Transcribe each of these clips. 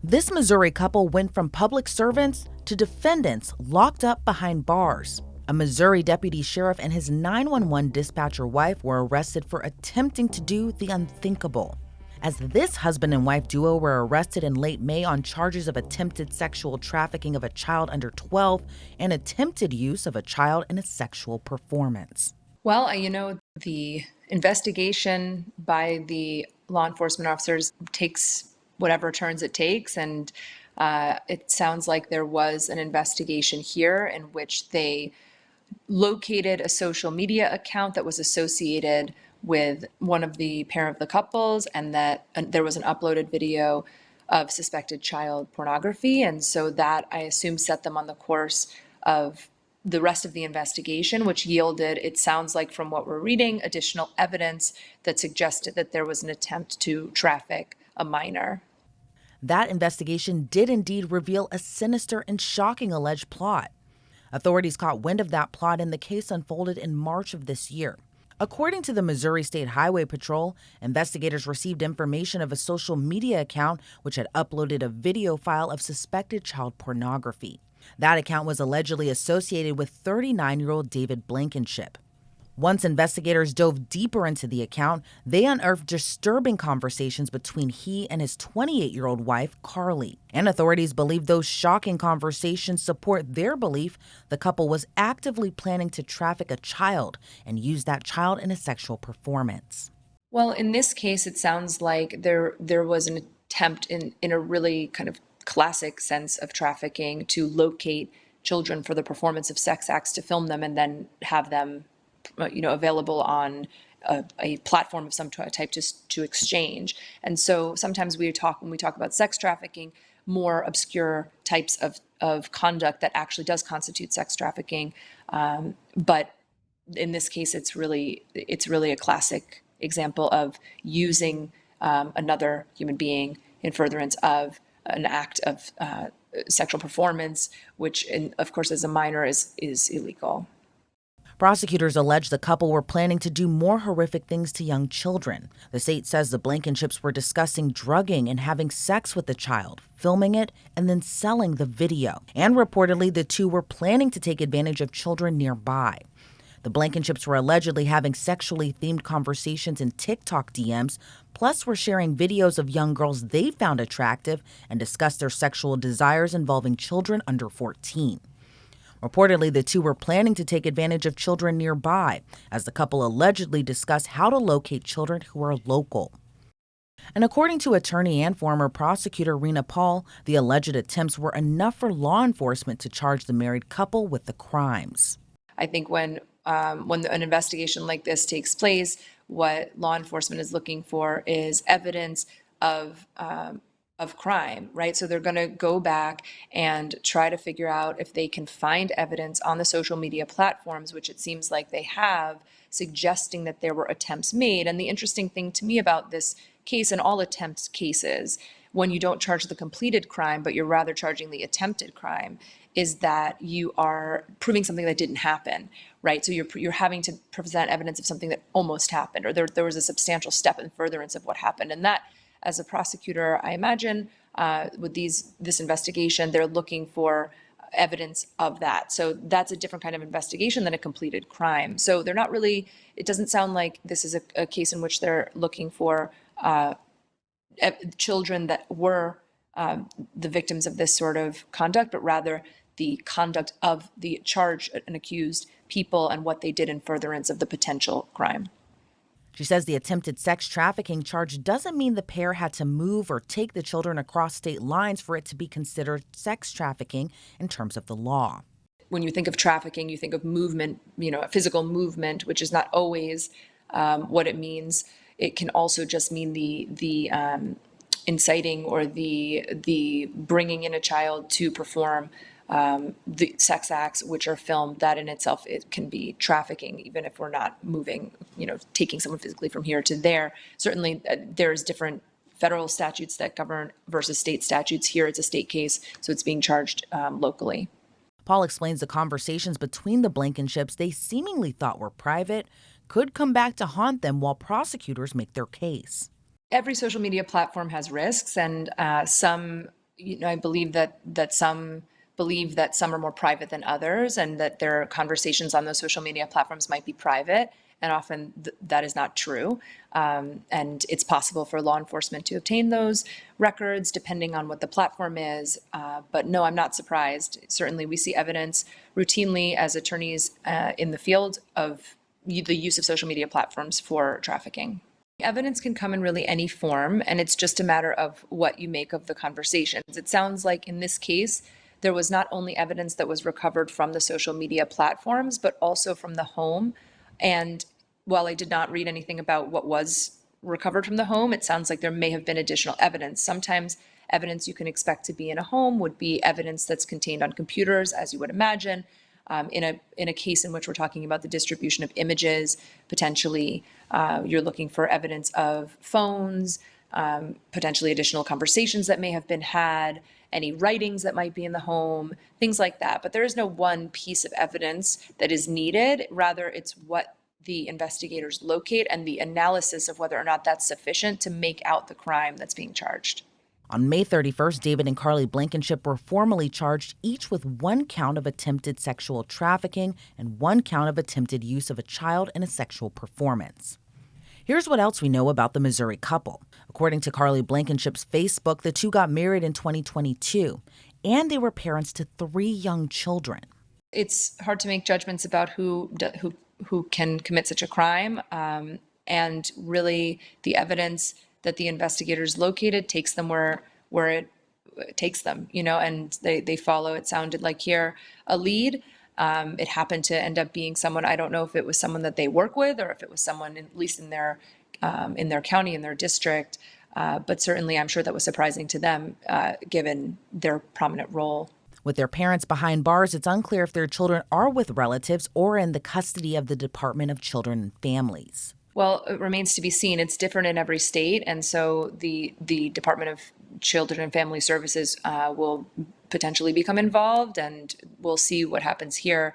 This Missouri couple went from public servants to defendants locked up behind bars. A Missouri deputy sheriff and his 911 dispatcher wife were arrested for attempting to do the unthinkable. As this husband and wife duo were arrested in late May on charges of attempted sexual trafficking of a child under 12 and attempted use of a child in a sexual performance. Well, the investigation by the law enforcement officers takes whatever turns it takes. And it sounds like there was an investigation here in which they located a social media account that was associated with one of the pair of the couples, and that there was an uploaded video of suspected child pornography. And so that, I assume, set them on the course of the rest of the investigation, which yielded, it sounds like from what we're reading, additional evidence that suggested that there was an attempt to traffic a minor. That investigation did indeed reveal a sinister and shocking alleged plot. Authorities caught wind of that plot and the case unfolded in March of this year. According to the Missouri State Highway Patrol, investigators received information of a social media account which had uploaded a video file of suspected child pornography. That account was allegedly associated with 39-year-old David Blankenship. Once investigators dove deeper into the account, they unearthed disturbing conversations between he and his 28-year-old wife, Karlie. And authorities believe those shocking conversations support their belief the couple was actively planning to traffic a child and use that child in a sexual performance. Well, in this case, it sounds like there was an attempt in a really kind of classic sense of trafficking to locate children for the performance of sex acts, to film them and then have them available on a platform of some type just to exchange. And so sometimes when we talk about sex trafficking, more obscure types of conduct that actually does constitute sex trafficking. But in this case, it's really a classic example of using another human being in furtherance of an act of sexual performance, which, of course, as a minor is illegal. Prosecutors allege the couple were planning to do more horrific things to young children. The state says the Blankenships were discussing drugging and having sex with the child, filming it, and then selling the video. And reportedly, the two were planning to take advantage of children nearby. The Blankenships were allegedly having sexually themed conversations in TikTok DMs, plus were sharing videos of young girls they found attractive and discussed their sexual desires involving children under 14. Reportedly, the two were planning to take advantage of children nearby, as the couple allegedly discussed how to locate children who are local. And according to attorney and former prosecutor Rena Paul, the alleged attempts were enough for law enforcement to charge the married couple with the crimes. I think when an investigation like this takes place, what law enforcement is looking for is evidence of crime, right? So they're going to go back and try to figure out if they can find evidence on the social media platforms, which it seems like they have, suggesting that there were attempts made. And the interesting thing to me about this case and all attempt cases, when you don't charge the completed crime, but you're rather charging the attempted crime, is that you are proving something that didn't happen, right? So you're having to present evidence of something that almost happened, or there was a substantial step in furtherance of what happened. And that, as a prosecutor, I imagine with this investigation, they're looking for evidence of that. So that's a different kind of investigation than a completed crime. So they're not really, it doesn't sound like this is a case in which they're looking for children that were the victims of this sort of conduct, but rather the conduct of the charged and accused people and what they did in furtherance of the potential crime. She says the attempted sex trafficking charge doesn't mean the pair had to move or take the children across state lines for it to be considered sex trafficking in terms of the law. When you think of trafficking, you think of movement, physical movement, which is not always what it means. It can also just mean the inciting or the bringing in a child to perform the sex acts, which are filmed. That in itself, it can be trafficking, even if we're not moving, taking someone physically from here to there. Certainly, there's different federal statutes that govern versus state statutes. Here, it's a state case, so it's being charged locally. Paul explains the conversations between the Blankenships they seemingly thought were private could come back to haunt them while prosecutors make their case. Every social media platform has risks, and some I believe that some believe that some are more private than others, and that their conversations on those social media platforms might be private. And often that is not true. And it's possible for law enforcement to obtain those records depending on what the platform is. But no, I'm not surprised. Certainly, we see evidence routinely as attorneys in the field of the use of social media platforms for trafficking. Evidence can come in really any form, and it's just a matter of what you make of the conversations. It sounds like in this case, there was not only evidence that was recovered from the social media platforms, but also from the home. And while I did not read anything about what was recovered from the home, it sounds like there may have been additional evidence. Sometimes evidence you can expect to be in a home would be evidence that's contained on computers, as you would imagine. In a case in which we're talking about the distribution of images, potentially you're looking for evidence of phones, potentially additional conversations that may have been had, any writings that might be in the home, things like that. But there is no one piece of evidence that is needed. Rather, it's what the investigators locate and the analysis of whether or not that's sufficient to make out the crime that's being charged. On May 31st, David and Karlie Blankenship were formally charged, each with one count of attempted sexual trafficking and one count of attempted use of a child in a sexual performance. Here's what else we know about the Missouri couple. According to Karlie Blankenship's Facebook, the two got married in 2022, and they were parents to 3 young children. It's hard to make judgments about who can commit such a crime, and really the evidence that the investigators located takes them where it takes them, and they follow, it sounded like here, a lead. It happened to end up being someone, I don't know if it was someone that they work with or if it was someone, at least in their county, in their district. But certainly I'm sure that was surprising to them, given their prominent role. With their parents behind bars, it's unclear if their children are with relatives or in the custody of the Department of Children and Families. Well, it remains to be seen. It's different in every state, and so the Department of Children and Family Services will potentially become involved, and we'll see what happens here.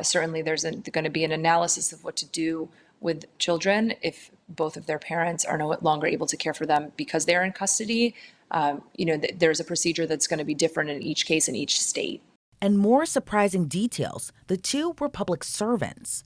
Certainly, there's going to be an analysis of what to do with children if both of their parents are no longer able to care for them because they're in custody. There's a procedure that's going to be different in each case in each state. And more surprising details, the two were public servants.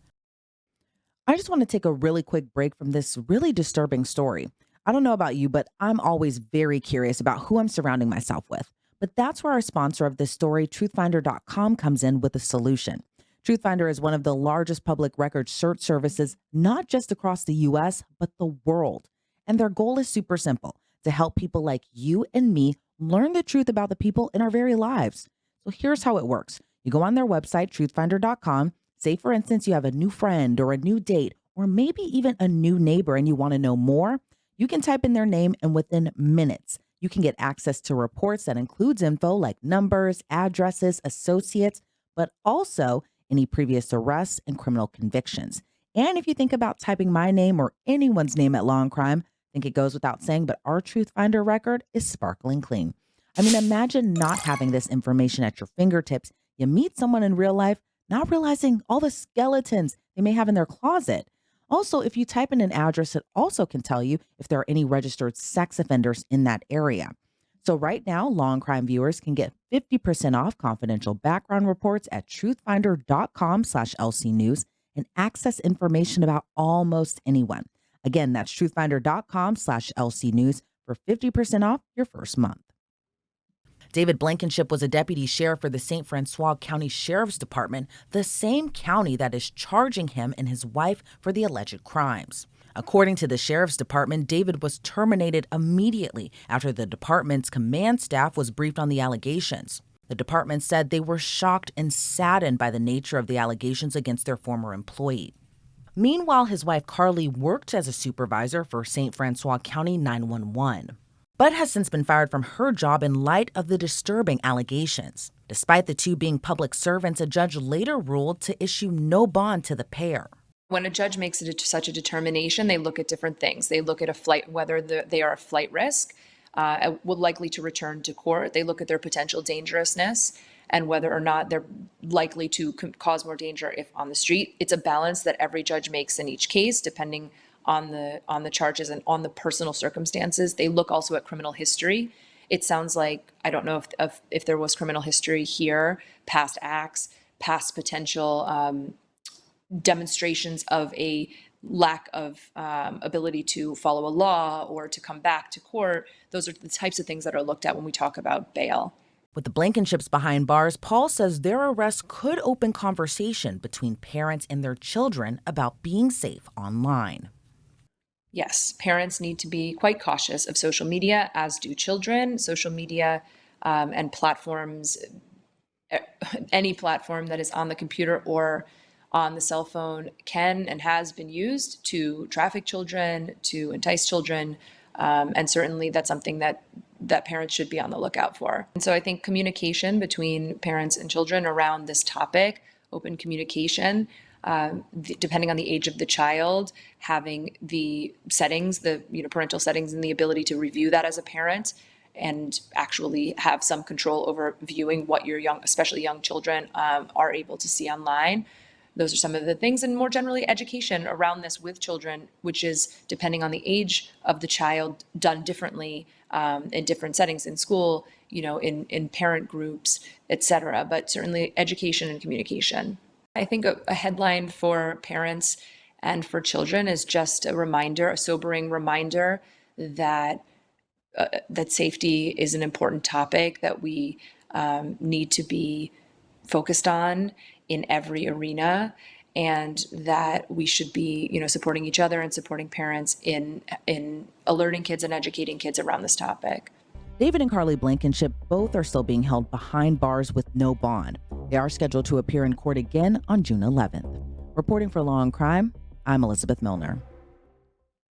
I just want to take a really quick break from this really disturbing story. I don't know about you, but I'm always very curious about who I'm surrounding myself with. But that's where our sponsor of this story, truthfinder.com, comes in with a solution. Truthfinder is one of the largest public record search services, not just across the U.S., but the world. And their goal is super simple, to help people like you and me learn the truth about the people in our very lives. So here's how it works. You go on their website, truthfinder.com. Say, for instance, you have a new friend or a new date, or maybe even a new neighbor and you want to know more. You can type in their name, and within minutes, you can get access to reports that includes info like numbers, addresses, associates, but also any previous arrests and criminal convictions. And if you think about typing my name or anyone's name at Law&Crime, I think it goes without saying, but our Truth Finder record is sparkling clean. I mean, imagine not having this information at your fingertips. You meet someone in real life, not realizing all the skeletons they may have in their closet. Also, if you type in an address, it also can tell you if there are any registered sex offenders in that area. So right now, Law&Crime viewers can get 50% off confidential background reports at truthfinder.com/LCnews and access information about almost anyone. Again, that's truthfinder.com/LCnews for 50% off your first month. David Blankenship was a deputy sheriff for the St. Francois County Sheriff's Department, the same county that is charging him and his wife for the alleged crimes. According to the Sheriff's Department, David was terminated immediately after the department's command staff was briefed on the allegations. The department said they were shocked and saddened by the nature of the allegations against their former employee. Meanwhile, his wife Karlie worked as a supervisor for St. Francois County 911. But has since been fired from her job in light of the disturbing allegations. Despite the two being public servants, a judge later ruled to issue no bond to the pair. When a judge makes such a determination, they look at different things. They look at whether they are a flight risk, likely to return to court. They look at their potential dangerousness and whether or not they're likely to cause more danger if on the street. It's a balance that every judge makes in each case, depending on the charges and on the personal circumstances. They look also at criminal history It sounds like, I don't know if there was criminal history here, past acts, past potential demonstrations of a lack of ability to follow a law or to come back to court. Those are the types of things that are looked at when we talk about bail. With the Blankenships behind bars, Paul says their arrest could open conversation between parents and their children about being safe online. Yes, parents need to be quite cautious of social media, as do children. Social media and platforms, any platform that is on the computer or on the cell phone can and has been used to traffic children, to entice children, and certainly that's something that parents should be on the lookout for. And so I think communication between parents and children around this topic, open communication, depending on the age of the child, having the settings, the parental settings, and the ability to review that as a parent, and actually have some control over viewing what your especially young children, are able to see online. Those are some of the things, and more generally, education around this with children, which is, depending on the age of the child, done differently in different settings, in school, in parent groups, etc. But certainly education and communication. I think a headline for parents and for children is just a reminder, a sobering reminder that safety is an important topic that we need to be focused on in every arena, and that we should be, supporting each other and supporting parents in alerting kids and educating kids around this topic. David and Karlie Blankenship both are still being held behind bars with no bond. They are scheduled to appear in court again on June 11th. Reporting for Law&Crime, I'm Elizabeth Millner.